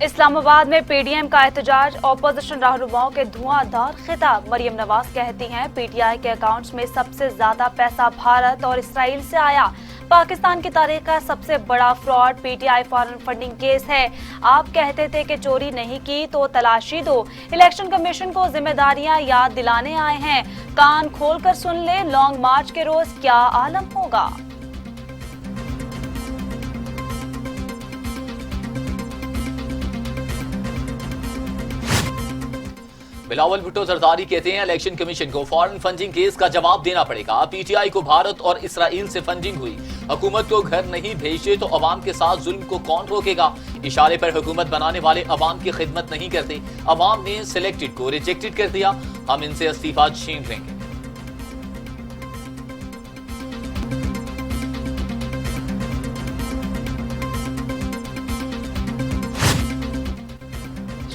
इस्लामाबाद में पीडीएम का एहतजाज, ऑपोजिशन रहनुमाओं के धुआंधार खिताब। मरियम नवाज कहती हैं पीटीआई के अकाउंट्स में सबसे ज्यादा पैसा भारत और इसराइल से आया। पाकिस्तान की तारीख का सबसे बड़ा fraud PTI foreign funding case है। आप कहते थे कि चोरी नहीं की तो तलाशी दो। इलेक्शन कमीशन को जिम्मेदारियां याद दिलाने आए हैं। कान खोलकर सुन ले, लॉन्ग मार्च के रोज क्या आलम होगा। बिलावल भुट्टो जरदारी कहते हैं इलेक्शन कमीशन को फॉरेन फंडिंग केस का जवाब देना पड़ेगा। पीटीआई को भारत और इसराइल से फंडिंग हुई, हुकूमत को घर नहीं भेजे तो अवाम के साथ जुल्म को कौन रोकेगा। इशारे पर हुकूमत बनाने वाले अवाम की खिदमत नहीं करते। अवाम ने सिलेक्टेड को रिजेक्टेड कर दिया, हम इनसे इस्तीफा छीन लेंगे।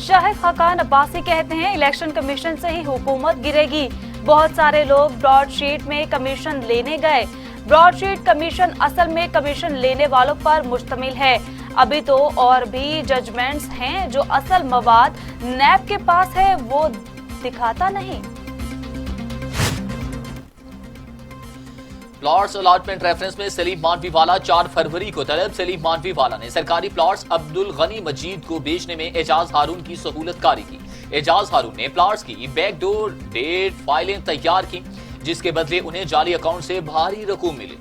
शाहिद खाकान अब्बासी कहते हैं इलेक्शन कमीशन से ही हुकूमत गिरेगी। बहुत सारे लोग ब्रॉडशीट में कमीशन लेने गए। ब्रॉडशीट कमीशन असल में कमीशन लेने वालों पर मुश्तमिल है। अभी तो और भी जजमेंट्स हैं जो असल मवाद नैब के पास है वो दिखाता नहीं। प्लॉट्स अलॉटमेंट रेफरेंस में सलीम मानवी वाला 4 फरवरी को तलब। सलीम मानवी वाला ने सरकारी प्लॉट्स अब्दुल गनी मजीद को बेचने में एजाज हारून की सहूलतकारी की। एजाज हारून ने प्लॉट्स की बैकडोर डेट फाइलें तैयार की, जिसके बदले उन्हें जाली अकाउंट से भारी रकूम मिली।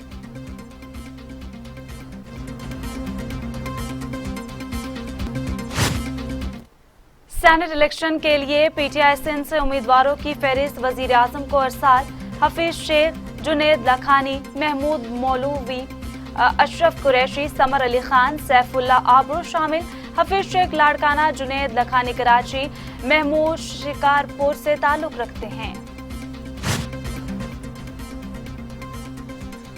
सेनेट इलेक्शन के लिए पीटीआई सिंध से उम्मीदवारों की फहरिस्त वजीर आजम को अरसाल। हफीज शेख, जुनेद लखानी, महमूद मौलवी, अशरफ कुरैशी, समर अली खान, सैफुल्ला आबरू शामिल। हफीज शेख लाड़काना, जुनेद लखानी कराची, महमूद शिकारपुर से ताल्लुक रखते हैं।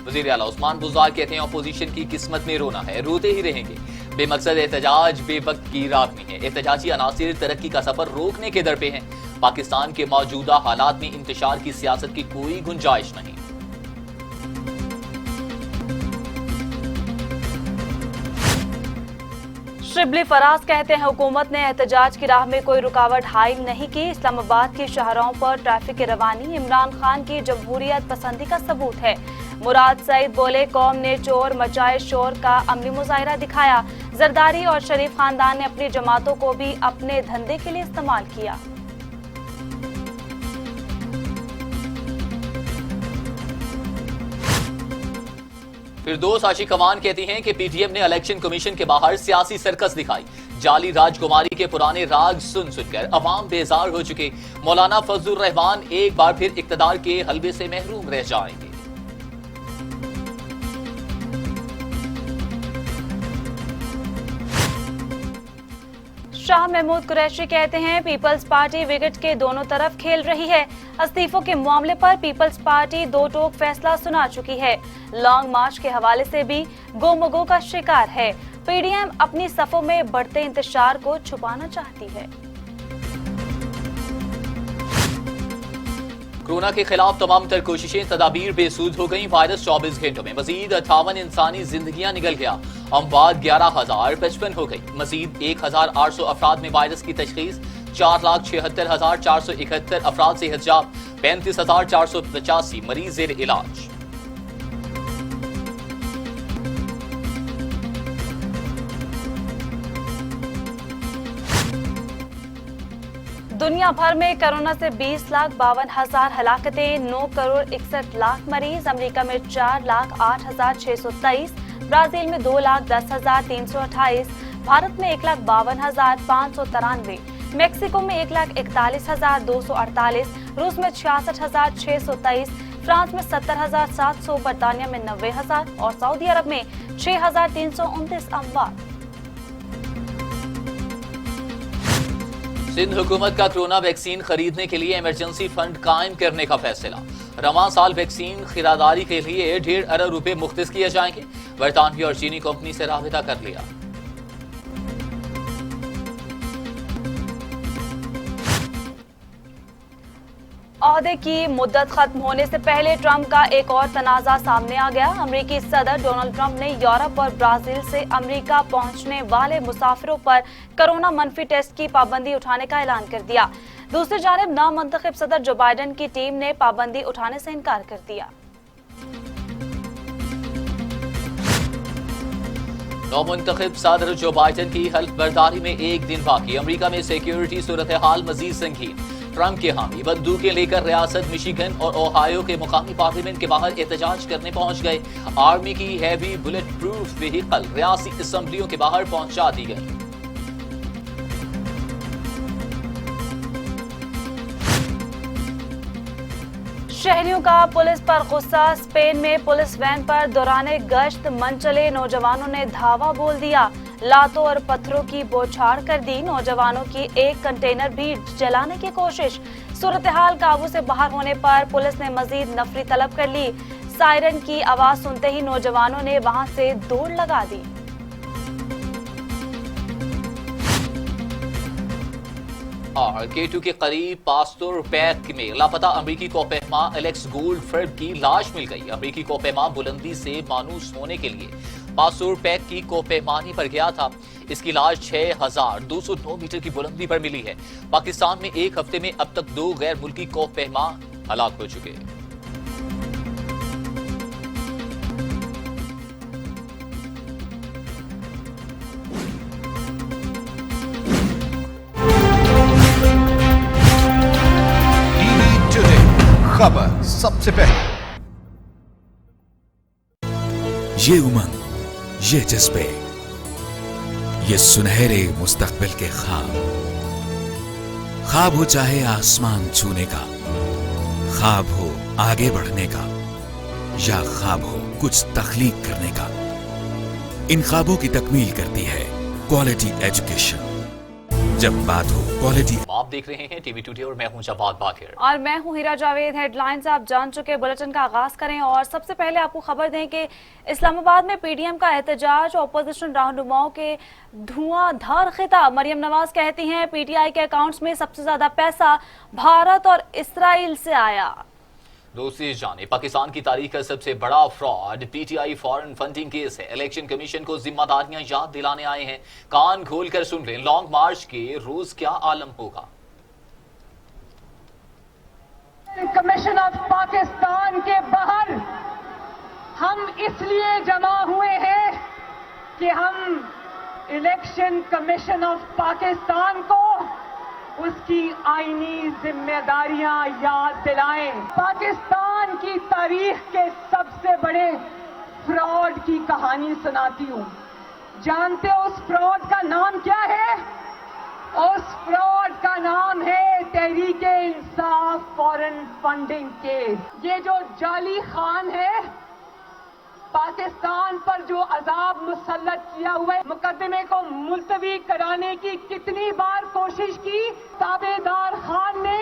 वजीर आला उस्मान बुज़दार कहते हैं अपोजिशन की किस्मत में रोना है, रोते ही रहेंगे। बेमकसद एहतजाज बेवक्त की रागनी है। एहतजाजी अनासिर तरक्की का सफर रोकने के दर पे हैं। पाकिस्तान के मौजूदा हालात में इंतशार की सियासत की कोई गुंजाइश नहीं। शिबली फराज कहते हैं हुकूमत ने एहतजाज की राह में कोई रुकावट हाइल नहीं की। इस्लामाबाद की शाहराहों पर ट्रैफिक की रवानी इमरान खान की जमहूरियत पसंदी का सबूत है। मुराद सईद बोले कौम ने चोर मचाए शोर का अमली मुजाहिरा दिखाया। जरदारी और शरीफ खानदान ने अपनी जमातों को भी अपने धंधे के लिए इस्तेमाल किया। फिरदौस आशिक अवान कहती हैं कि पीटीएम ने इलेक्शन कमीशन के बाहर सियासी सर्कस दिखाई। जाली राजकुमारी के पुराने राग सुन सुनकर अवाम बेजार हो चुके। मौलाना फजलुर रहमान एक बार फिर इक्तदार के हलवे से महरूम रह जाएंगे। शाह महमूद कुरैशी कहते हैं पीपल्स पार्टी विकेट के दोनों तरफ खेल रही है। इस्तीफों के मामले पर पीपल्स पार्टी दो टोक फैसला सुना चुकी है। लॉन्ग मार्च के हवाले से भी गोमगो का शिकार है। पीडीएम अपनी सफों में बढ़ते इंतशार को छुपाना चाहती है। कोरोना के खिलाफ तमाम तर कोशिशें तदाबीर बेसूद हो गई। वायरस 24 घंटों में मजीद 58 इंसानी जिंदगियां निकल गया। अमवात 11,055 हो गई। मजीद 1,800 अफराद में वायरस की तशखीस। 4,76,471 अफराद से हिजाब। 35,485 मरीज ज़ेर इलाज। दुनिया भर में कोरोना से 20,52,000 हलाकतें, 9 करोड़ 61 लाख मरीज। अमेरिका में 4,08,623, ब्राजील में 2,10,328, भारत में 1,52,593, मेक्सिको में 1,41,248, रूस में 66,623, फ्रांस में 70,700, बर्तानिया में 90,000 और सऊदी अरब में 6,329 अमवात। सिंध हुकूमत का कोरोना वैक्सीन खरीदने के लिए इमरजेंसी फंड कायम करने का फैसला। रवां साल वैक्सीन खरीदारी के लिए 1.5 अरब रुपए मुख्तस किए जाएंगे। बरतानवी और चीनी कंपनी से राबिता कर लिया। عہدے کی مدت ختم ہونے سے پہلے ٹرمپ کا ایک اور تنازع سامنے آ گیا۔ امریکی صدر ڈونلڈ ٹرمپ نے یورپ اور برازیل سے امریکہ پہنچنے والے مسافروں پر کرونا منفی ٹیسٹ کی پابندی اٹھانے کا اعلان کر دیا۔ دوسری جانب نامنتخب صدر جو بائیڈن کی ٹیم نے پابندی اٹھانے سے انکار کر دیا۔ نامنتخب صدر جو بائیڈن کی حلف برداری میں ایک دن باقی، امریکہ میں سیکیورٹی صورتحال مزید سنگین۔ ٹرمپ کے حامی بندوقیں لے کر ریاست مشیگن اور اوہایو کے مقامی پارلیمنٹ کے باہر احتجاج کرنے پہنچ گئے۔ آرمی کی ہیوی بلٹ پروف وہیکل ریاستی اسمبلیوں کے باہر پہنچا دی گئی۔ شہریوں کا پولیس پر غصہ، اسپین میں پولیس وین پر دوران گشت منچلے نوجوانوں نے دھاوا بول دیا، لاتوں اور پتھروں کی بوچھاڑ کر دی، نوجوانوں کی ایک کنٹینر بھی جلانے کی کوشش۔ صورتحال قابو سے باہر ہونے پر پولیس نے مزید نفری طلب کر لی، سائرن کی آواز سنتے ہی نوجوانوں نے وہاں سے دوڑ لگا دی۔ اور K2 کے قریب پاستور پیک میں لاپتہ امریکی کوپہما الیکس گولڈ فرڈ کی لاش مل گئی۔ امریکی کوپہما بلندی سے مانوس ہونے کے لیے پاستور پیک کی کوپہمانی پر گیا تھا۔ اس کی لاش 6209 میٹر کی بلندی پر ملی ہے۔ پاکستان میں ایک ہفتے میں اب تک 2 غیر ملکی کوپہما ہلاک ہو چکے۔ خبر سب سے پہلے، یہ امنگ، یہ جذبے، یہ سنہرے مستقبل کے خواب ہو چاہے آسمان چھونے کا، خواب ہو آگے بڑھنے کا، یا خواب ہو کچھ تخلیق کرنے کا، ان خوابوں کی تکمیل کرتی ہے کوالٹی ایجوکیشن۔ جب بات ہو کوالٹی، آپ دیکھ رہے ہیں ٹی وی ٹوڈے اور میں ہوں جواد باقر اور میں ہوں ہیرا جاوید۔ ہیڈ لائنز آپ جان چکے، بلٹن کا آغاز کریں اور سب سے پہلے آپ کو خبر دیں کہ اسلام آباد میں پی ڈی ایم کا احتجاج، اپوزیشن رہنماؤں کے دھواں دھار خطاب۔ مریم نواز کہتی ہیں پی ٹی آئی کے اکاؤنٹس میں سب سے زیادہ پیسہ بھارت اور اسرائیل سے آیا۔ دوسری جانب پاکستان کی تاریخ کا سب سے بڑا fraud P T I foreign funding case ہے۔ الیکشن کمیشن کو ذمہ داریاں یاد دلانے آئے ہیں، کان کھول کر سن لیں، لانگ مارچ کے روز کیا عالم ہوگا۔ کمیشن آف پاکستان کے باہر ہم اس لیے جمع ہوئے ہیں کہ ہم الیکشن کمیشن آف پاکستان کو اس کی آئینی ذمہ داریاں یاد دلائیں۔ پاکستان کی تاریخ کے سب سے بڑے فراڈ کی کہانی سناتی ہوں۔ جانتے ہو اس فراڈ کا نام کیا ہے؟ اس فراڈ کا نام ہے Tehreek Insaf foreign funding case. یہ جو جعلی خان ہے، پاکستان پر جو عذاب مسلط کیا ہوا ہے، مقدمے کو ملتوی کرانے کی کتنی بار کوشش کی۔ تابع دار خان نے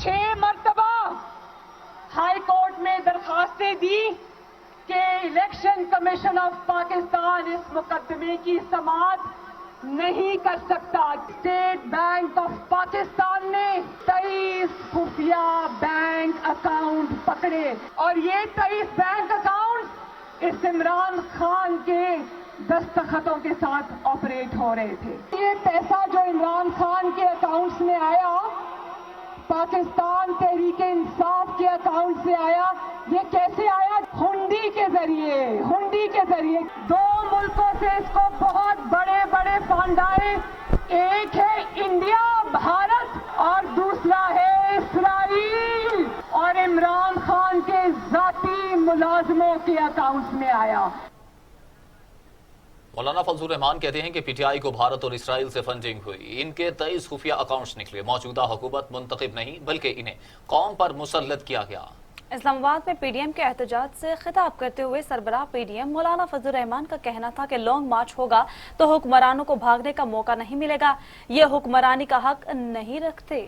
6 مرتبہ ہائی کورٹ میں درخواستیں دی کہ الیکشن کمیشن آف پاکستان اس مقدمے کی سماعت نہیں کر سکتا۔ اسٹیٹ بینک آف پاکستان نے 23 خفیہ بینک اکاؤنٹ پکڑے اور یہ 23 بینک اکاؤنٹ اس عمران خان کے دستخطوں کے ساتھ آپریٹ ہو رہے تھے۔ یہ پیسہ جو عمران خان کے اکاؤنٹس میں آیا، پاکستان تحریک انصاف کے اکاؤنٹ سے آیا۔ یہ کیسے آیا؟ ہنڈی کے ذریعے۔ ہنڈی کے ذریعے 2 ملکوں سے اس کو بہت بڑے بڑے فنڈ آئے۔ ایک ہے انڈیا، بھارت، اور دوسرا ہے اسرائیل، اور عمران خان کے ذاتی ملازموں کے اکاؤنٹس میں آیا۔ مولانا فضل الرحمان کہتے ہیں کہ پی ٹی آئی کو بھارت اور اسرائیل سے فنڈنگ ہوئی، ان کے 23 خفیہ اکاؤنٹس نکلے۔ موجودہ حکومت منتخب نہیں بلکہ انہیں قوم پر مسلط کیا گیا۔ اسلام آباد میں پی ڈی ایم کے احتجاج سے خطاب کرتے ہوئے سربراہ پی ڈی ایم مولانا فضل الرحمان کا کہنا تھا کہ لانگ مارچ ہوگا تو حکمرانوں کو بھاگنے کا موقع نہیں ملے گا، یہ حکمرانی کا حق نہیں رکھتے۔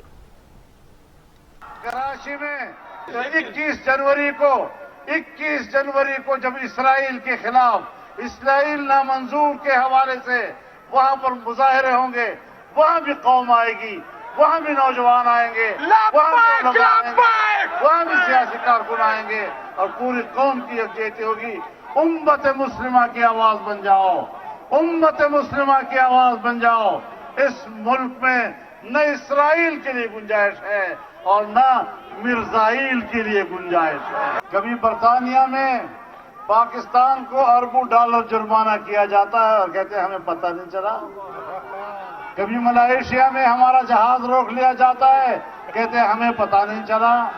کراچی میں 21 جنوری کو جب اسرائیل کے خلاف اسرائیل نامنظور کے حوالے سے وہاں پر مظاہرے ہوں گے، وہاں بھی قوم آئے گی، वहाँ भी नौजवान आएंगे, वहाँ भी उलमा आएंगे, वहाँ भी सियासी कारकुन आएंगे और पूरी कौम की यकजहती होगी। उम्मत मुस्लिमा की आवाज बन जाओ, उम्मत मुस्लिमा की आवाज बन जाओ। इस मुल्क में न इसराइल के लिए गुंजाइश है और न मिर्जाइल के लिए गुंजाइश है। कभी बरतानिया में पाकिस्तान को अरबों डॉलर जुर्माना किया जाता है और कहते हैं हमें पता नहीं चला। कभी मलेशिया में हमारा जहाज रोक लिया जाता है, कहते हैं हमें पता नहीं चला।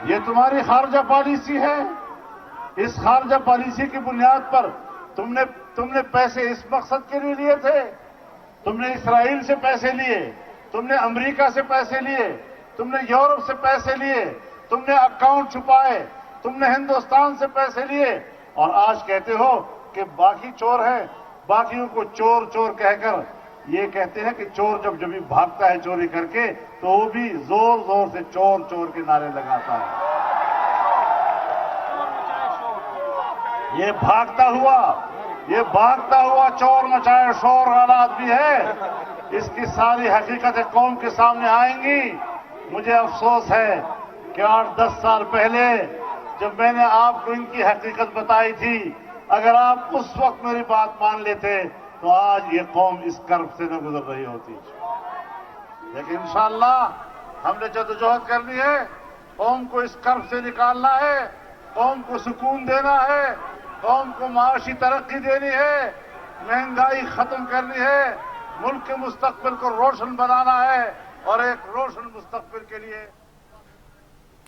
ये तुम्हारी खारजा पॉलिसी है। इस खारजा पॉलिसी की बुनियाद पर तुमने पैसे इस मकसद के लिए लिए थे। तुमने इसराइल से पैसे लिए, तुमने अमेरिका से पैसे लिए, तुमने यूरोप से पैसे लिए, तुमने अकाउंट छुपाए, तुमने हिंदुस्तान से पैसे लिए और आज कहते हो कि बाकी चोर हैं। बाकियों को चोर चोर कहकर ये कहते हैं कि चोर जब भी भागता है चोरी करके तो वो भी जोर जोर से चोर चोर के नारे लगाता है। ये भागता हुआ चोर मचाए शोर हालात भी है। इसकी सारी हकीकतें कौम के सामने आएंगी। मुझे अफसोस है कि 8-10 साल पहले जब मैंने आपको इनकी हकीकत बताई थी, अगर आप उस वक्त मेरी बात मान लेते तो आज ये कौम इस कर्ब से न गुजर रही होती। लेकिन इंशाअल्लाह हमने जद्दोजहद करनी है, कौम को इस कर्ब से निकालना है, कौम को सुकून देना है, कौम को माशी तरक्की देनी है, महंगाई खत्म करनी है, मुल्क के मुस्तकबिल को रोशन बनाना है और एक रोशन मुस्तकबिल के लिए।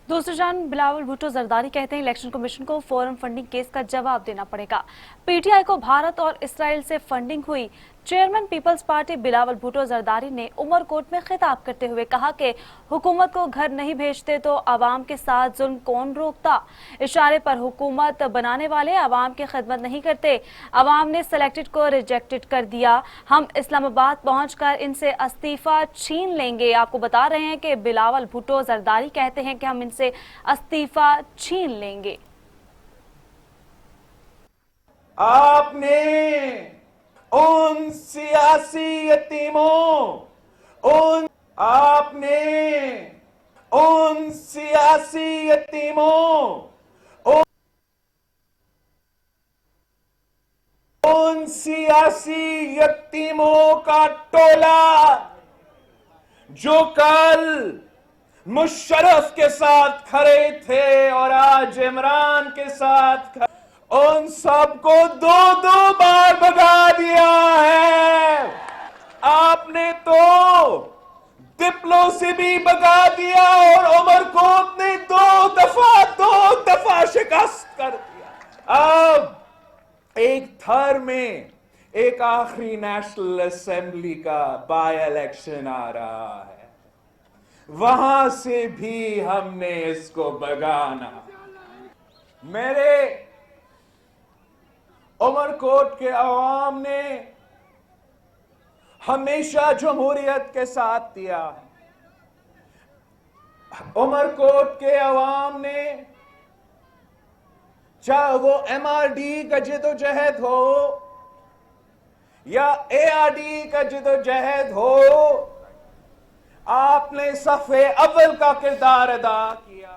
दूसरी जान बिलावल भुट्टो जरदारी कहते हैं इलेक्शन कमीशन को फॉरेन फंडिंग केस का जवाब देना पड़ेगा। पीटीआई को भारत और इसराइल से फंडिंग हुई। चेयरमैन पीपल्स पार्टी बिलावल भुट्टो जरदारी ने उमरकोट में खिताब करते हुए कहा कि हुकूमत को घर नहीं भेजते तो आवाम के साथ जुल्म कौन रोकता। इशारे पर हुकूमत बनाने वाले आवाम की खिदमत नहीं करते। आवाम ने सिलेक्टेड को रिजेक्टेड कर दिया। हम इस्लामाबाद पहुंचकर इनसे इस्तीफा छीन लेंगे। आपको बता रहे हैं कि बिलावल भुट्टो जरदारी कहते हैं कि हम इनसे इस्तीफा छीन लेंगे। आपने उन सियासी यतीमों, उन सियासी यतीमों, उन सियासी यतीमों का टोला जो कल मुशर्रफ के साथ खड़े थे और आज इमरान के साथ खड़े, उन सबको 2-2 बार भगा दिया है। आपने तो डिप्लो से भी भगा दिया और उमरकोट ने 2 दफा शिकस्त कर दिया। अब एक थर में एक आखिरी नेशनल असेंबली का बाय इलेक्शन आ रहा है, वहां से भी हमने इसको भगाना। मेरे उमरकोट के अवाम ने हमेशा जमहूरियत के साथ दिया। उमरकोट के अवाम ने, चाहे वो MRD का जिदोजहद हो या ARD का जिदोजहद हो, आपने सफ़े अव्वल का किरदार अदा किया।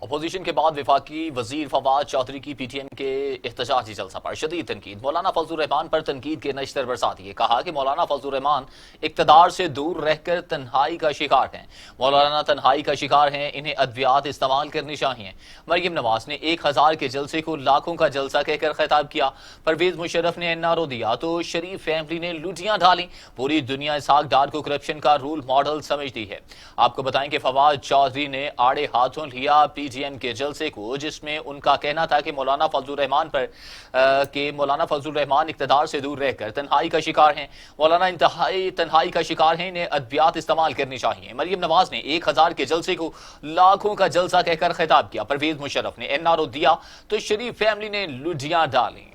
अपोजिशन के बाद वफाकी वजीर फवाद चौधरी की पीटीएम के एहतजाजी जलसा पर शदीद तनकीद। मौलाना फजलुर रहमान पर तनकीद के नश्तर बरसा दिए। कहा कि मौलाना फजलुर रहमान इक्तदार से दूर रहकर तन्हाई का शिकार हैं। मौलाना तन्हाई का शिकार हैं, इन्हें अद्वियात इस्तेमाल करनी चाहिए। मरियम नवाज ने 1000 के जलसे को लाखों का जलसा कहकर खिताब किया। परवेज मुशर्रफ ने एनआरओ दिया तो शरीफ फैमिली ने लुटियां ढाली। पूरी दुनिया इसहाक डार को करप्शन का रूल मॉडल समझती है। आपको बताएं कि फवाद चौधरी ने आड़े हाथों लिया पीटीएम के जलसे को, जिसमें उनका कहना था कि मौलाना फजलुर रहमान इक्तदार से दूर रहकर तन्हाई का शिकार हैं। मौलाना तन्हाई का शिकार हैं, इन्हें अद्वियात इस्तेमाल करनी चाहिए। मरियम नवाज ने 1000 के जलसे को लाखों का जलसा कहकर खिताब किया। परवेज मुशर्रफ ने एनआरओ दिया तो शरीफ फैमिली ने लुटियां डाली।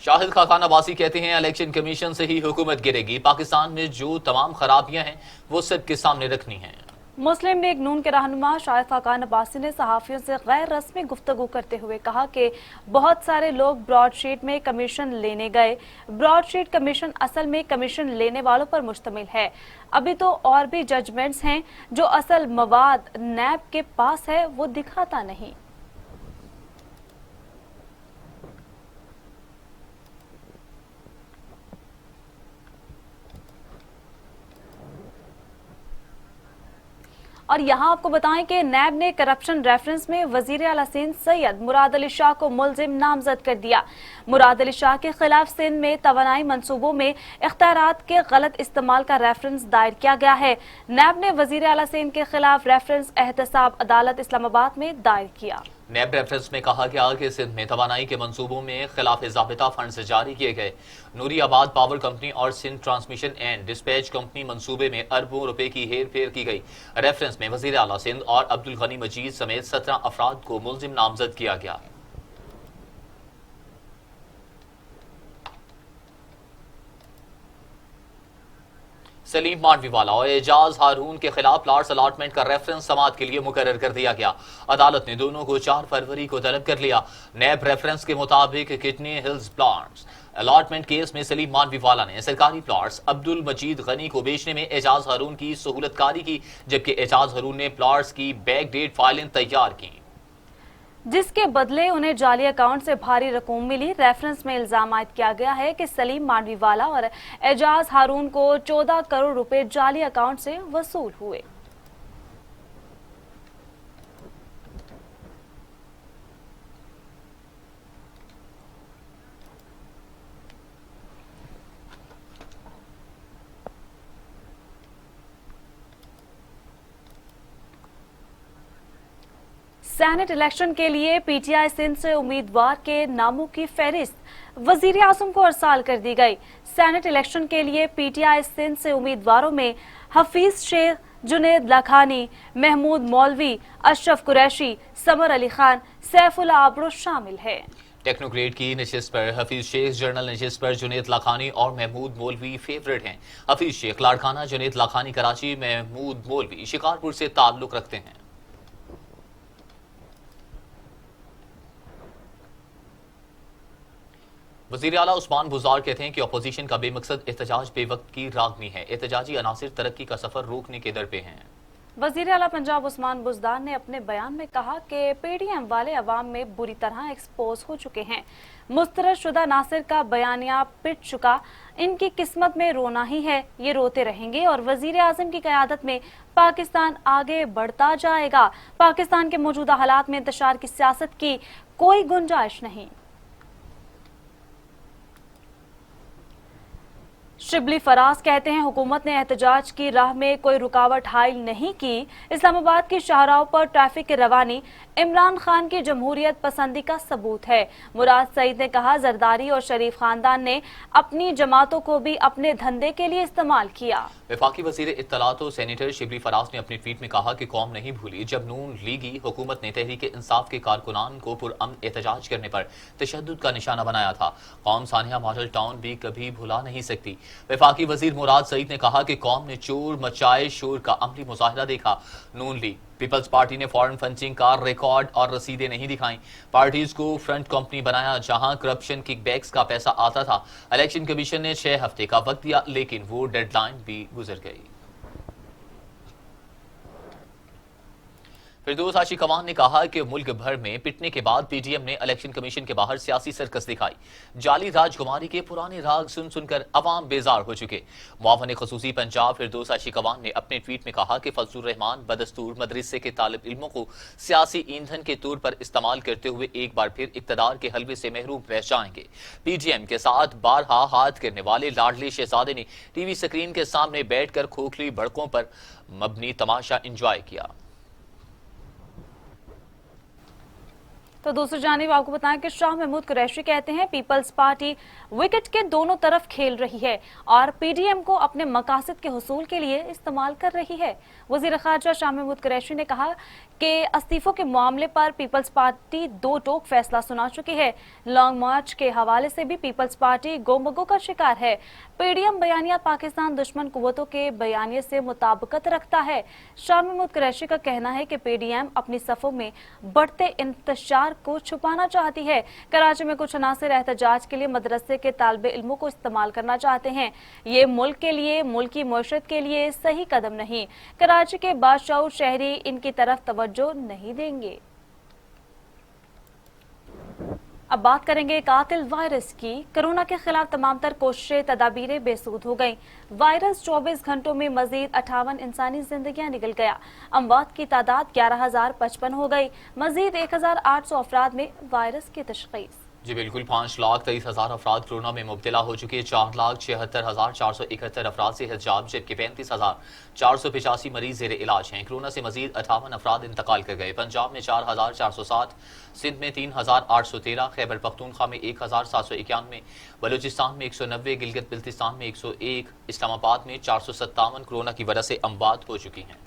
शाहिद खाकान अब्बासी कहते हैं इलेक्शन कमीशन से ही हुकूमत गिरेगी। पाकिस्तान में जो तमाम खराबियां हैं वो सबके सामने रखनी हैं। मुस्लिम लीग नून के रहनुमा शाहिद खाकान अब्बासी ने सहाफियों से गैर रस्मी गुफ्तगू करते हुए कहा कि बहुत सारे लोग ब्रॉडशीट में कमीशन लेने गए। ब्रॉडशीट कमीशन असल में कमीशन लेने वालों पर मुश्तमिल है। अभी तो और भी जजमेंट्स हैं जो असल मवाद नैब के पास है वो दिखाता नहीं। और यहाँ आपको बताएं कि नैब ने करप्शन रेफरेंस में वजीर आला सिंध सैयद मुराद अली शाह को मुलजिम नामजद कर दिया। मुराद अली शाह के खिलाफ सिंध में तवानाई मंसूबों में इख्तियारात के गलत इस्तेमाल का रेफरेंस दायर किया गया है। नैब ने वजीर आला सिंध के खिलाफ रेफरेंस एहतसाब अदालत इस्लामाबाद में दायर किया। नैब रेफरेंस में कहा गया कि सिंध में तवानाई के मंसूबों में खिलाफ ज़ाबिता फंड जारी किए गए। नूरी आबाद पावर कंपनी और Sindh transmission and dispatch company मंसूबे में अरबों रुपए की हेर फेर की गई। रेफरेंस में वजीर आला सिंध और अब्दुल गनी मजीद समेत 17 अफराद को मुलजिम नामजद किया गया। सलीम मांडवीवाला और एजाज हारून के खिलाफ प्लाट्स अलाटमेंट का रेफरेंस समाअत के लिए मुकर्रर कर दिया गया। अदालत ने दोनों को 4 फरवरी को तलब कर लिया। नैब रेफरेंस के मुताबिक kidney hills plots allotment case में सलीम मांडवीवाला ने सरकारी प्लाट्स अब्दुल मजीद गनी को बेचने में एजाज हारून की सहूलतकारी की, जबकि एजाज हारून ने प्लाट्स की बैक डेट फाइलें तैयार की, जिसके बदले उन्हें जाली अकाउंट से भारी रकूम मिली। रेफरेंस में इल्जाम आयद किया गया है कि सलीम मांडवीवाला और एजाज हारून को 14 करोड़ रुपए जाली अकाउंट से वसूल हुए। सेनेट इलेक्शन के लिए पीटीआई सिंध से उम्मीदवार के नामों की फहरिस्त वजीर आजम को अरसाल कर दी गई। सेनेट इलेक्शन के लिए पीटीआई सिंध से उम्मीदवारों में हफीज शेख, जुनेद लाखानी, महमूद मौलवी, अशरफ कुरैशी, समर अली खान, सैफुल्लाह आबरो शामिल है। टेक्नोक्रेट की नशिस्त पर हफीज शेख, जर्नल नशिस्त पर जुनेद लाखानी और महमूद मौलवी फेवरेट हैं। हफीज शेख लाड़काना, जुनेद लाखानी कराची, महमूद मौलवी शिकारपुर से ताल्लुक रखते हैं। वज़ीर आला उस्मान बुज़दार कहते हैं कि अपोजिशन का बेमकसद एहतजाज बेवक्त की रागनी है। एहतजाजी अनासिर तरक्की का सफर रोकने के दर पे हैं। वज़ीर आला पंजाब उस्मान बुज़दार ने अपने बयान में कहा कि पीडीएम वाले अवाम में बुरी तरह एक्सपोज हो चुके हैं। मुस्तरद शुदा नासिर का बयानिया पिट चुका, इनकी किस्मत में रोना ही है, ये रोते रहेंगे और वज़ीर आज़म की क़यादत में पाकिस्तान आगे बढ़ता जाएगा। पाकिस्तान के मौजूदा हालात में इंतशार की सियासत की कोई गुंजाइश नहीं। शिबली फराज कहते हैं हुकूमत ने एहतजाज की राह में कोई रुकावट हायल नहीं की। इस्लामाबाद की शाहराहों पर ट्रैफिक की रवानी इमरान खान की जमहूरियत पसंदी का सबूत है। मुराद सईद ने कहा जरदारी और शरीफ खानदान ने अपनी जमातों को भी अपने धंधे के लिए इस्तेमाल किया। वफाकी वजीर इत्तलात और सेनेटर शिबली फराज ने अपने ट्वीट में कहा कि कौम नहीं भूली जब नून लीगी हुकूमत ने तहरीक इंसाफ के कारकुनान को पुरअमन एहतजाज करने पर तशद्दुद का निशाना बनाया था। कौम सानिया मॉडल टाउन भी कभी भुला नहीं सकती। वफाकी वजीर मुराद सईद ने कहा कि कौम ने चोर मचाए शोर का अमली मुजाहिरा देखा। नून लीग पीपल्स पार्टी ने फॉरेन फंडिंग का रिकॉर्ड और रसीदें नहीं दिखाई। पार्टीज को फ्रंट कंपनी बनाया जहां करप्शन किकबैक्स का पैसा आता था। इलेक्शन कमीशन ने 6 हफ्ते का वक्त दिया, लेकिन वो डेडलाइन भी गुजर गई। फिरदौस हाशी कमान ने कहा कि मुल्क भर में पिटने के बाद पीडीएम ने इलेक्शन कमीशन के बाहर सियासी सर्कस दिखाई। जाली राजकुमारी के पुराने राग सुन सुनकर अवाम बेजार हो चुके। मुआवन खसूसी पंजाब फिरदौस हाशी कमान ने अपने ट्वीट में कहा कि फजलुर रहमान बदस्तूर मदरसे के तालिब इल्मों को सियासी ईंधन के तौर पर इस्तेमाल करते हुए एक बार फिर इक्तदार के हलवे से महरूम रह जाएंगे। पीडीएम के साथ बारहा हाथ करने वाले लाडले शहजादे ने टीवी स्क्रीन के सामने बैठकर खोखली भड़कों पर मबनी तमाशा एंजॉय किया। तो दूसरी जानिब आपको बताएं कि शाह महमूद कुरैशी कहते हैं पीपल्स पार्टी विकेट के दोनों तरफ खेल रही है और पीडीएम को अपने मकासद के हुसूल के लिए इस्तेमाल कर रही है। वजीर खारजा शाह महमूद कुरैशी ने कहा कि इस्तीफों के मामले पर पीपल्स पार्टी दो टोक फैसला सुना चुकी है। लॉन्ग मार्च के हवाले से भी पीपल्स पार्टी गोमगो का शिकार है। पीडीएम बयानिया पाकिस्तान दुश्मन कुव्वतों के बयानिए से मुताबिकत रखता है। शाह महमूद कुरैशी का कहना है कि पीडीएम अपनी सफों में बढ़ते इंतशार को छुपाना चाहती है। कराची में कुछ अनासिर एहतजाज के लिए मदरसे के तालिबे इल्मों को इस्तेमाल करना चाहते हैं। ये मुल्क के लिए, मुल्क की मशरत के लिए सही कदम नहीं। कराची के बाशऊर शहरी इनकी तरफ तवज्जो नहीं देंगे। अब बात करेंगे कातिल वायरस की। कोरोना के खिलाफ तमाम तर कोशिशें तदाबीरें बेसूद हो गईं। वायरस 24 घंटों में मजीद 58 इंसानी जिंदगियां निकल गया। अमवात की तादाद 11,055 हो गई। मजीद 1,800 अफराद में वायरस की तशखीस। जी बिल्कुल, 5,23,000 अफराद कोरोना में मुब्तला हो चुके हैं। 4,76,471 अफराद से हिजाब, जबकि 35,485 मरीज ज़ेर इलाज हैं। कोरोना से मजीद 58 अफराद इंतकाल कर गए। पंजाब में 4,407, सिंध में 3,813, खैबर पख्तूनख्वा में 1,791, बलूचिस्तान में 190, गिलगित बिल्तिस्तान में 101, इस्लामाबाद में 457 कोरोना की वजह से अमवात हो चुकी हैं।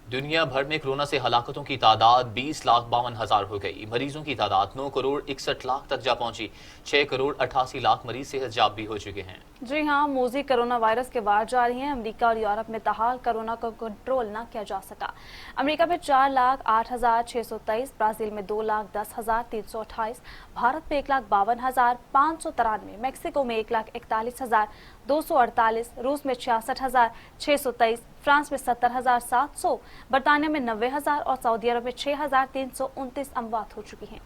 दुनिया भर में कोरोना से हलाकतों की तादाद 20,52,000 हो गई। मरीजों की तादाद 9,61,00,000 तक जा पहुंची। 6,88,00,000 मरीज से हिजाब भी हो चुके हैं। जी हाँ, मोजी कोरोना वायरस के वार जारी हैं। अमेरिका और यूरोप में ताहाल कोरोना को कंट्रोल न किया जा सका। अमेरिका में 4,08,623, ब्राजील में 2,10,328, भारत में 1,52,593, मैक्सिको में 1,41,248, रूस में 66,623, फ्रांस में 70,700, बरतानिया में 90,000 और सऊदी अरब में 6,329 अमवात हो चुकी हैं।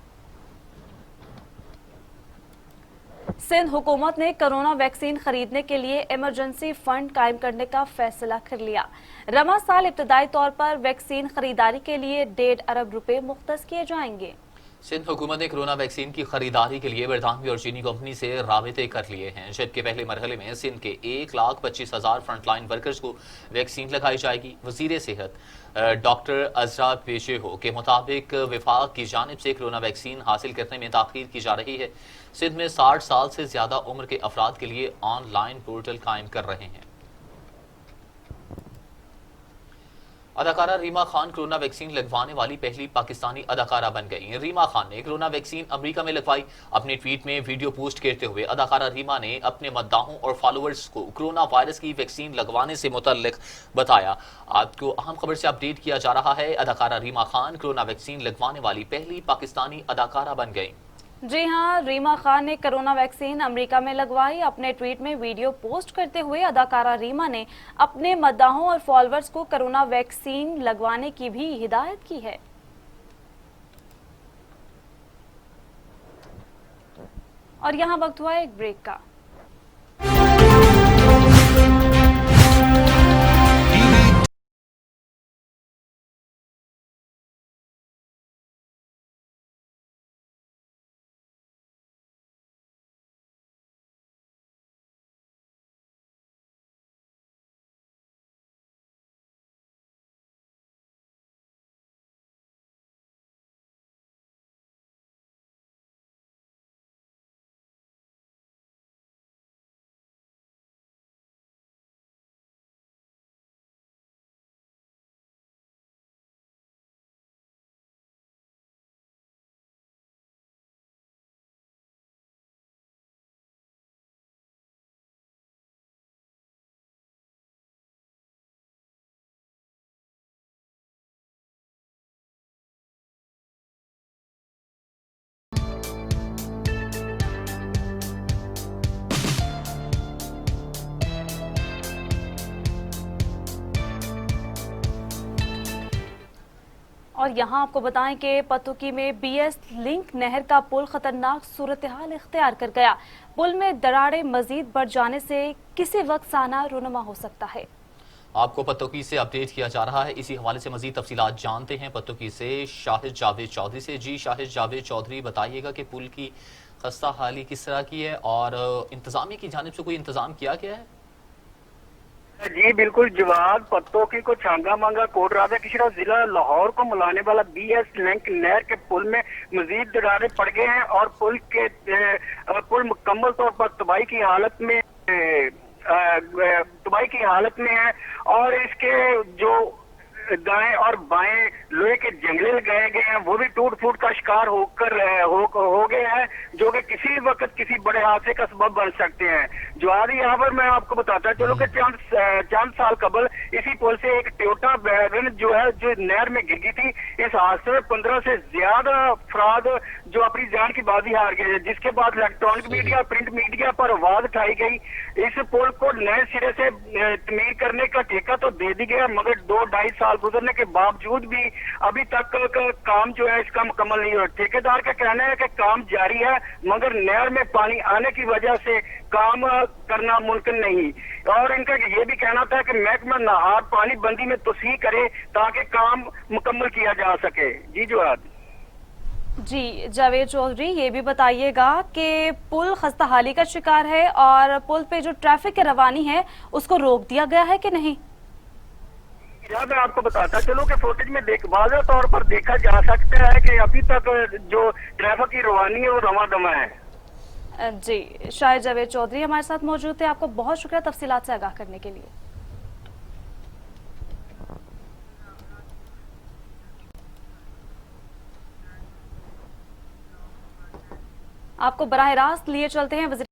सिंध हुकूमत ने कोरोना वैक्सीन खरीदने के लिए इमरजेंसी फंड कायम करने का फैसला कर लिया। रमा साल इब्तदाई तौर पर वैक्सीन खरीदारी के लिए 1.5 अरब रुपए मुख्तस किए जाएंगे। सिंध हुकूमत ने कोरोना वैक्सीन की खरीदारी के लिए बरतानवी और चीनी कंपनी से राबिते कर लिए हैं, जबकि पहले मरहले में सिंध के 1,25,000 फ्रंटलाइन वर्कर्स को वैक्सीन लगाई जाएगी। वजीर सेहत डॉक्टर अजरा पेशेहो के मुताबिक विफाक की जानिब से कोरोना वैक्सीन हासिल करने में ताखीर की जा रही है। सिंध में 60 साल से ज्यादा उम्र के अफराद के लिए ऑनलाइन पोर्टल कायम कर रहे हैं। अदाकारा रीमा खान कोरोना वैक्सीन लगवाने वाली पहली पाकिस्तानी अदाकारा बन गई। रीमा खान ने कोरोना वैक्सीन अमेरिका में लगवाई। अपने ट्वीट में वीडियो पोस्ट करते हुए अदाकारा रीमा ने अपने मद्दाहों और फॉलोअर्स को कोरोना वायरस की वैक्सीन लगवाने से मुतल्लिक बताया। आपको अहम खबर से अपडेट किया जा रहा है। अदाकारा रीमा खान कोरोना वैक्सीन लगवाने वाली पहली पाकिस्तानी अदाकारा बन गई। जी हाँ, रीमा खान ने कोरोना वैक्सीन अमेरिका में लगवाई। अपने ट्वीट में वीडियो पोस्ट करते हुए अदाकारा रीमा ने अपने मद्दाहों और फॉलोअर्स को कोरोना वैक्सीन लगवाने की भी हिदायत की है। और यहाँ वक्त हुआ एक ब्रेक का। और यहाँ आपको बताएं कि पतुकी में बीएस लिंक नहर का पुल खतरनाक सूरत हाल इख्तियार कर गया। पुल में दरारें मजीद बढ़ जाने से किसी वक्त साना रुनमा हो सकता है। आपको पतुकी से अपडेट किया जा रहा है। इसी हवाले से मजीद तफसीलात जानते हैं पतुकी से शाहिद जावेद चौधरी से। जी शाहिद जावेद चौधरी, बताइएगा कि पुल की खस्ता हाली किस तरह की है और इंतजामिया की जानिब से कोई इंतजाम किया गया है? जी बिल्कुल, जवाब पत्तों की को छांगा मांगा कोट राजा किशोर जिला लाहौर को मिलाने वाला BS लिंक नहर के पुल में मजीद दरारें पड़ गए हैं और पुल मुकम्मल तौर पर तबाही की हालत में है और इसके जो दाएं और बाएं लोहे के जंगले लगाए गए हैं वो भी टूट फूट का शिकार हो गए हैं, जो कि किसी वक्त किसी बड़े हादसे का सबब बन सकते हैं। जो आज यहाँ पर मैं आपको बताता चलो कि चंद साल कबल इसी पुल से एक टोयोटा वैगन जो है जो नहर में गिर गई थी। इस हादसे में 15 से ज्यादा अफराद जो अपनी जान की बाजी हार गए, जिसके बाद इलेक्ट्रॉनिक मीडिया प्रिंट मीडिया पर आवाज उठाई गई। इस पुल को नए सिरे से तमीर करने का ठेका तो दे दी गया, मगर 2-2.5 साल गुजरने के बावजूद भी अभी तक काम जो है इसका मुकम्मल नहीं हुआ। ठेकेदार का कहना है कि काम जारी है, मगर नहर में पानी आने की वजह से काम करना मुमकिन नहीं। और इनका ये भी कहना था कि महकमा नहार पानी बंदी में तोसीह करे ताकि काम मुकम्मल किया जा सके। जी जोहार। जी जावेद चौधरी, ये भी बताइएगा कि पुल खस्ताहाली का शिकार है और पुल पे जो ट्रैफिक की रवानी है उसको रोक दिया गया है कि नहीं? मैं आपको बताता चलो कि फुटेज में वाज़ेह तौर पर देखा जा सकता है कि अभी तक जो ट्रैफिक की रवानी है वो रवा दमा है। जी, शायद जावेद चौधरी हमारे साथ मौजूद थे। आपको बहुत शुक्रिया तफसीलात से आगाह करने के लिए। आपको बराह रास्त लिए चलते हैं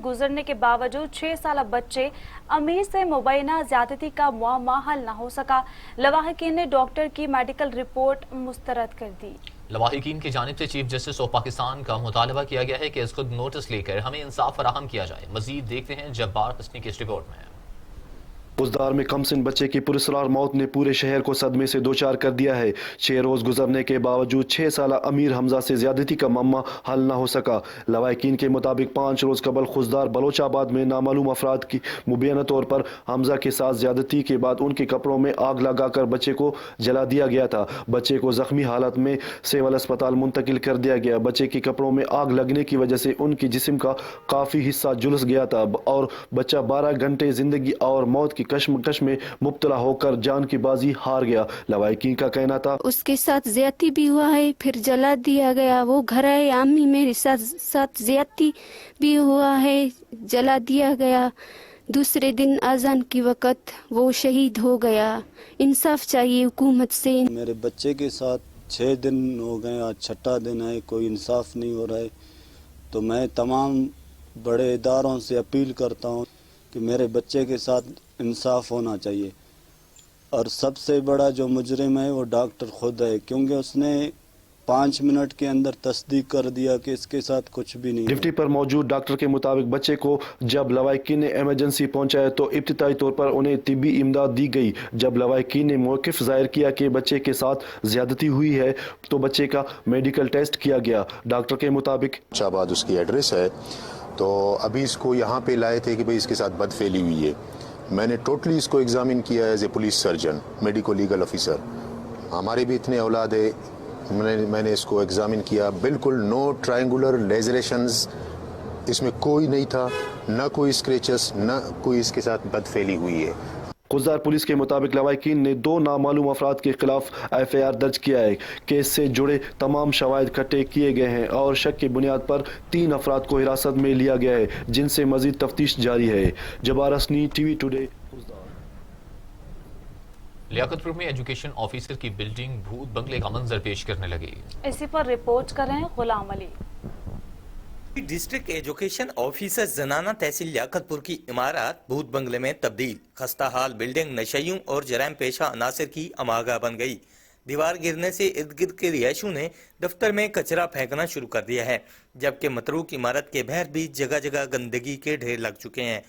गुजरने के बावजूद 6 साल बच्चे अमीर से मुबैना ज्यादती का मुअम्मा हल न हो सका। लवाहिकीन ने डॉक्टर की मेडिकल रिपोर्ट मुस्तरद कर दी। लवाहिकीन की जानिब से चीफ जस्टिस ऑफ पाकिस्तान का मुतालबा किया गया है कि इसको नोटिस लेकर हमें इंसाफ फराहम किया जाए। मजीद देखते हैं जब्बार हसनी की इस रिपोर्ट में। पुजदार में कमसिन बच्चे की पुरस्रार मौत ने पूरे शहर को सदमे से दोचार कर दिया है। 6 रोज गुजरने के बावजूद 6 साल अमीर हमजा से ज्यादती का मामला हल न हो सका। लवाहिकीन के मुताबिक 5 रोज कबल खुजदार बलोचाबाद में नामालूम अफराद की मुबैना तौर पर हमजा के साथ ज्यादती के बाद उनके कपड़ों में आग लगाकर बच्चे को जला दिया गया था। बच्चे को जख्मी हालत में सिविल अस्पताल मुंतकिल कर दिया गया। बच्चे के कपड़ों में आग लगने की वजह से उनकी जिस्म का काफी हिस्सा झुलस गया था और बच्चा 12 घंटे जिंदगी और मौत की कश्मकश में मुब्तला होकर जान की बाजी हार गया। लवाहिकीन का कहना था उसके साथ ज्यादती भी हुआ है, फिर जला दिया गया। वो घर है आमी, मेरे साथ ज्यादती भी हुआ है, जला दिया गया। दूसरे दिन अजान की वक़्त वो शहीद हो गया। इंसाफ चाहिए हुकूमत से। मेरे बच्चे के साथ 6 दिन हो गए, आज 6ठा दिन है, कोई इंसाफ नहीं हो रहा है। तो मैं तमाम बड़े इदारों से अपील करता हूँ कि मेरे बच्चे के साथ इंसाफ होना चाहिए। और सबसे बड़ा जो मुजरिम है वो डॉक्टर खुद है, क्योंकि उसने 5 मिनट के अंदर तस्दीक कर दिया कि इसके साथ कुछ भी नहीं। ड्यूटी पर मौजूद डॉक्टर के मुताबिक बच्चे को जब लवाहिकीन ने इमरजेंसी पहुंचाया तो इब्तिदाई तौर पर उन्हें तिब्बी इमदाद दी गई। जब लवाहिकीन ने मौक़िफ़ ज़ाहिर किया कि बच्चे के साथ ज़्यादती हुई है तो बच्चे का मेडिकल टेस्ट किया गया। डॉक्टर के मुताबिक शाबाद उसकी एड्रेस है, तो अभी इसको यहाँ पे लाए थे कि भाई इसके साथ बदफेली हुई है। मैंने टोटली इसको एग्जामिन किया as a police surgeon, medico legal officer. हमारे भी इतने औलाद है, मैंने इसको एग्जामिन किया, बिल्कुल नो ट्रायंगुलर लेजरेशंस इसमें कोई नहीं था, ना कोई स्क्रैचेस, ना कोई इसके साथ बदफेली हुई है। खुजदार पुलिस के मुताबिक लवाहिकीन ने 2 नामालूम अफराद के खिलाफ FIR दर्ज किया है। केस से जुड़े तमाम शवाहिद इकट्ठे किए गए हैं और शक की बुनियाद पर 3 अफराद को हिरासत में लिया गया है, जिनसे मजीद तफ्तीश जारी है। Jabbar Hasni, TV today. लियाकतपुर में एजुकेशन ऑफिसर की बिल्डिंग भूत बंगले का मंजर पेश करने लगी। इसी पर रिपोर्ट करें Ghulam Ali. District education officer जनाना तहसील लियाकतपुर की इमारत भूत बंगले में तब्दील। खस्ता हाल बिल्डिंग नशइयों और जराइम पेशा अनासर की अमागा बन गई। दीवार गिरने से इर्द गिर्द के रिहायशों ने दफ्तर में कचरा फेंकना शुरू कर दिया है, जबकि मतरूक इमारत के बाहर भी जगह जगह गंदगी के ढेर लग चुके हैं।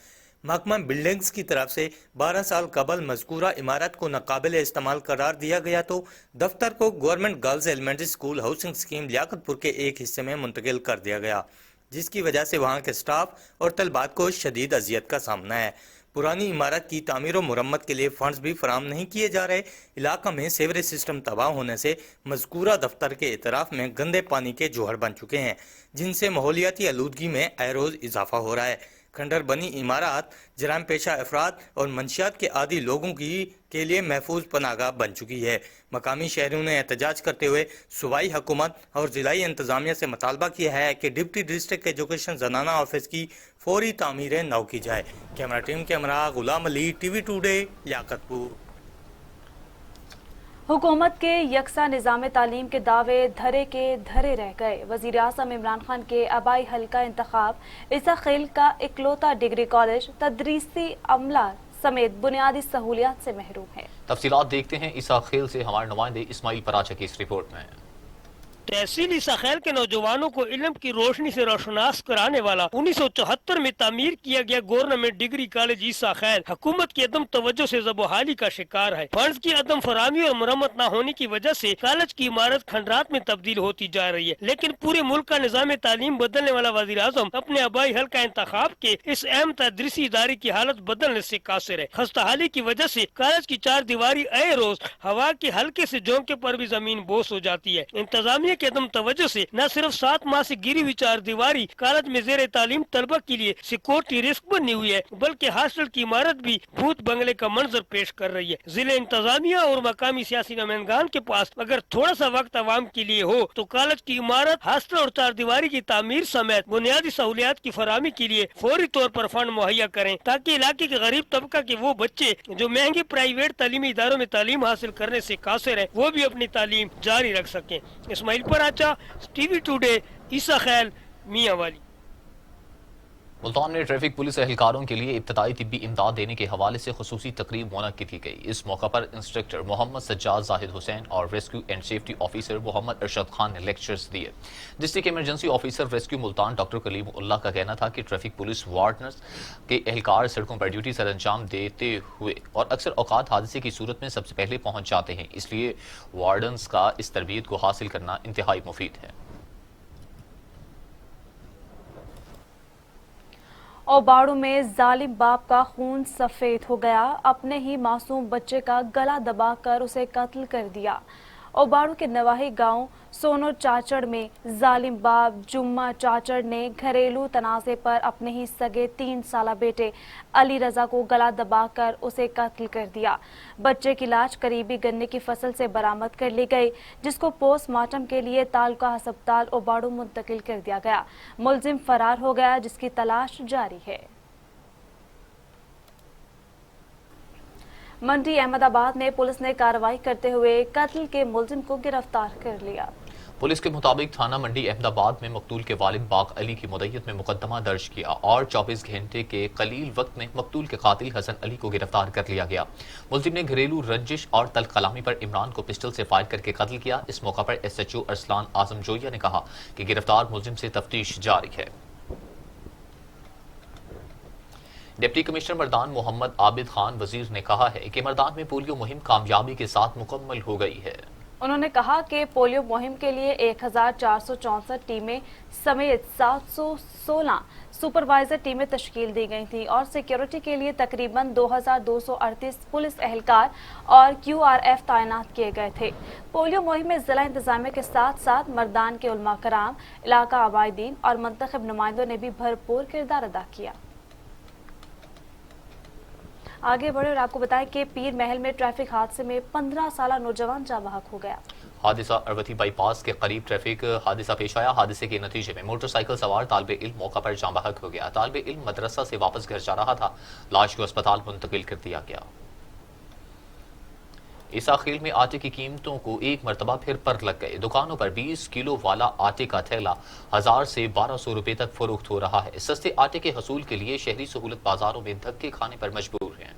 महकमा बिल्डिंग्स की तरफ से 12 साल कबल मज़कूरा इमारत को नाकाबिल इस्तेमाल करार दिया गया तो दफ्तर को government girls elementary school housing scheme Liaquatpur के एक हिस्से में मुंतकिल कर दिया गया, जिसकी वजह से वहां के स्टाफ और तलबात को शदीद अजियत का सामना है। पुरानी इमारत की तामीर और मुरम्मत के लिए फंड्स भी फराम नहीं किए जा रहे। इलाका में सेवरेज सिस्टम तबाह होने से मज़कूरा दफ्तर के इतराफ में गंदे पानी के जोहर बन चुके हैं, जिनसे माहौलियाती आलूदगी में आए रोज इजाफा हो रहा है। खंडर बनी इमारत जराइम पेशा अफराद और मंशियात के आदी लोगों के लिए महफूज पनागाह बन चुकी है। मकामी शहरियों ने एहतजाज करते हुए सूबाई हुकूमत और जिलाई इंतजामिया से मुतालबा किया है कि डिप्टी डिस्ट्रिक्ट एजुकेशन जनाना ऑफिस की फौरी तामीरें नौ की जाए। कैमरा टीम के हमरा गुलाम अली, TV टुडे, लियाकतपुर। हुकूमत के यकसा निज़ाम तालीम के दावे धरे के धरे रह गए। वज़ीर आज़म इमरान खान के आबाई हल्का इंतखाब ईसा खेल का इकलौता डिग्री कॉलेज तदरीसी अमला समेत बुनियादी सहूलियात से महरूम है। तफसीलात देखते हैं ईसा खेल से हमारे नुमाइंदे इस्माइल पराचा की इस रिपोर्ट में। तहसील ईसा खैल के नौजवानों को इल्म की रोशनी से रोशनास कराने वाला 1974 में तामीर किया गया गवर्नमेंट डिग्री कॉलेज ईसा खैल हुकूमत की अदम तवज्जो से ज़बोहाली का शिकार है। फंड्स की अदम फरामी और मुरम्मत न होने की वजह से कॉलेज की इमारत खंडरात में तब्दील होती जा रही है, लेकिन पूरे मुल्क का निज़ाम तालीम बदलने वाला वज़ीर आज़म अपने आबाई हल्का इंतखाब के इस अहम तदरीसी इदारे की हालत बदलने से कासिर है। खस्ताहाली की वजह से कॉलेज की 4 दीवारी आए रोज हवा के हल्के से झोंके पर भी जमीन बोस हो जाती है। इंतजामिया के अदम तवज्जो से न सिर्फ 7 माह से गिरी हुई 4 दीवारी कॉलेज में ज़ेरे तालीम तलबा के लिए सिक्योरिटी रिस्क बनी हुई है, बल्कि हॉस्टल की इमारत भी भूत बंगले का मंजर पेश कर रही है। जिले इंतजामिया और मकामी सियासी नुमाइंदान के पास अगर थोड़ा सा वक्त आवाम के लिए हो तो कॉलेज की इमारत, हॉस्टल और 4 दीवारी की तामीर समेत बुनियादी सहूलियात की फराहमी के लिए फौरी तौर पर फंड मुहैया करें, ताकि इलाके के गरीब तबका के वो बच्चे जो महंगे प्राइवेट तालीमी इदारों में तालीम हासिल करने से कासिर है वो भी अपनी तालीम जारी रख सकें। इस्माइल पराचा, TV टुडे, ईसा खैल, मियां वाली। ملتان میں ٹریفک پولیس اہلکاروں کے لیے ابتدائی طبی امداد دینے کے حوالے سے خصوصی تقریب منعقد کی گئی۔ اس موقع پر انسٹرکٹر محمد سجاد زاہد حسین اور rescue and safety officer Muhammad Arshad Khan نے لیکچرز دیے۔ District emergency officer rescue Multan doctor Kaleem Ullah کا کہنا تھا کہ ٹریفک پولیس وارڈنرز کے اہلکار سڑکوں پر ڈیوٹی سر انجام دیتے ہوئے اور اکثر اوقات حادثے کی صورت میں سب سے پہلے پہنچ جاتے ہیں، اس لیے وارڈنز کا اس تربیت کو حاصل کرنا انتہائی مفید ہے۔ اوباڑو میں ظالم باپ کا خون سفید ہو گیا، اپنے ہی معصوم بچے کا گلا دبا کر اسے قتل کر دیا۔ اوباڑو کے نواحی گاؤں سونو چاچڑ میں ظالم باپ جمعہ چاچڑ نے گھریلو تنازع پر اپنے ہی سگے 3 سالہ بیٹے علی رضا کو گلا دبا کر اسے قتل کر دیا۔ بچے کی لاش قریبی گنے کی فصل سے برآمد کر لی گئی، جس کو پوسٹ مارٹم کے لیے تعلقہ ہسپتال اوباڑو منتقل کر دیا گیا۔ ملزم فرار ہو گیا، جس کی تلاش جاری ہے۔ منڈی احمد آباد میں پولیس نے کارروائی کرتے ہوئے قتل کے ملزم کو گرفتار کر لیا۔ پولیس کے مطابق تھانہ منڈی احمد آباد میں مقتول کے والد باغ علی کی مدعیت میں مقدمہ درج کیا اور 24 گھنٹے کے قلیل وقت میں مقتول کے قاتل حسن علی کو گرفتار کر لیا گیا۔ ملزم نے گھریلو رنجش اور تلخ کلامی پر عمران کو پسٹل سے فائر کر کے قتل کیا۔ اس موقع پر SHO ارسلان اعظم جویا نے کہا کہ گرفتار ملزم سے تفتیش جاری ہے۔ ڈپٹی کمشنر مردان محمد عابد خان وزیر نے کہا ہے کہ مردان میں پولیو مہم کامیابی کے ساتھ مکمل ہو گئی ہے۔ انہوں نے کہا کہ پولیو مہم کے لیے 1464 ٹیمیں سمیت 716 سپروائزر ٹیمیں تشکیل دی گئی تھیں اور سیکیورٹی کے لیے تقریباً 2238 پولیس اہلکار اور QRF تعینات کیے گئے تھے۔ پولیو مہم میں ضلع انتظامیہ کے ساتھ ساتھ مردان کے علماء کرام، علاقہ آبائدین اور منتخب نمائندوں نے بھی بھرپور کردار ادا کیا۔ آگے بڑھے اور آپ کو بتائیں کہ پیر محل میں ٹریفک حادثے میں 15 سالہ نوجوان جاں بحق ہو گیا۔ حادثہ اروتی بائی پاس کے قریب ٹریفک حادثہ پیش آیا۔ حادثے کے نتیجے میں موٹر سائیکل سوار طالب علم موقع پر جاں بحق ہو گیا۔ طالب علم مدرسہ سے واپس گھر جا رہا تھا، لاش کو اسپتال منتقل کر دیا گیا۔ عیسیٰ خیل میں آٹے کی قیمتوں کو ایک مرتبہ پھر پر لگ گئے۔ دکانوں پر 20 کلو والا آٹے کا تھیلا 1000 سے 1200 روپے تک فروخت ہو رہا ہے۔ سستے آٹے کے حصول کے لیے شہری سہولت بازاروں میں دھکے کھانے پر مجبور ہیں۔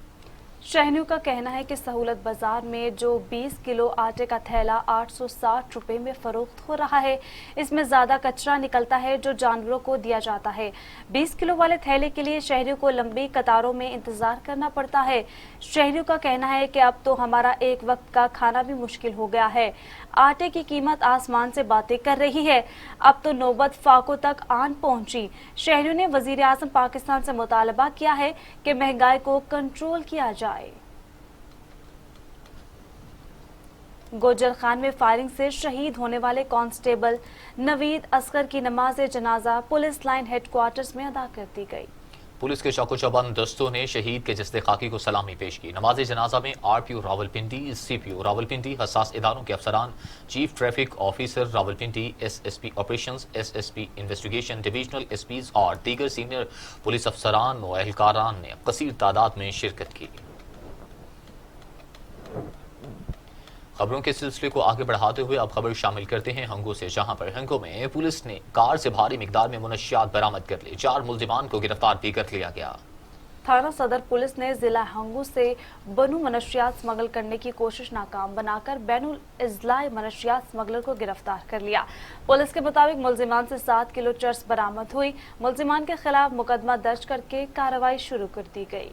شہریوں کا کہنا ہے کہ سہولت بازار میں جو 20 کلو آٹے کا تھیلا 860 روپے میں فروخت ہو رہا ہے، اس میں زیادہ کچرا نکلتا ہے جو جانوروں کو دیا جاتا ہے۔ 20 کلو والے تھیلے کے لیے شہریوں کو لمبی قطاروں میں انتظار کرنا پڑتا ہے۔ شہریوں کا کہنا ہے کہ اب تو ہمارا ایک وقت کا کھانا بھی مشکل ہو گیا ہے۔ آٹے کی قیمت آسمان سے باتیں کر رہی ہے، اب تو نوبت فاقوں تک آن پہنچی۔ شہریوں نے وزیر اعظم پاکستان سے مطالبہ کیا ہے کہ مہنگائی کو کنٹرول کیا جائے۔ گوجر خان میں فائرنگ سے شہید ہونے والے کانسٹیبل نوید اصغر کی نماز جنازہ پولیس لائن ہیڈ کوارٹرز میں ادا کر دی گئی۔ پولیس کے چاق و چوبند دستوں نے شہید کے جسد خاکی کو سلامی پیش کی۔ نماز جنازہ میں RPO راولپنڈی، CPO راولپنڈی، حساس اداروں کے افسران، chief traffic officer Rawalpindi, SSP operations, SSP investigation, divisional SPs اور دیگر سینئر پولیس افسران و اہلکاران نے کثیر تعداد میں شرکت کی۔ خبروں کے سلسلے کو آگے بڑھاتے ہوئے اب خبر شامل کرتے ہیں ہنگو سے، جہاں پر ہنگو میں پولیس نے کار سے بھاری مقدار میں منشیات برآمد کر لی۔ 4 ملزمان کو گرفتار بھی کر لیا گیا۔ تھانہ صدر پولیس نے ضلع ہنگو سے بنو منشیات سمگل کرنے کی کوشش ناکام بنا کر بین الاضلاعی منشیات سمگلر کو گرفتار کر لیا۔ پولیس کے مطابق ملزمان سے 7 کلو چرس برآمد ہوئی۔ ملزمان کے خلاف مقدمہ درج کر کے کارروائی شروع کر دی گئی۔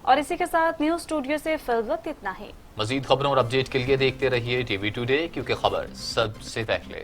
اور اسی کے ساتھ نیوز اسٹوڈیو سے فی الوقت اتنا ہی۔ مزید خبروں اور اپڈیٹ کے لیے دیکھتے رہیے TV ٹوڈے، کیونکہ خبر سب سے پہلے۔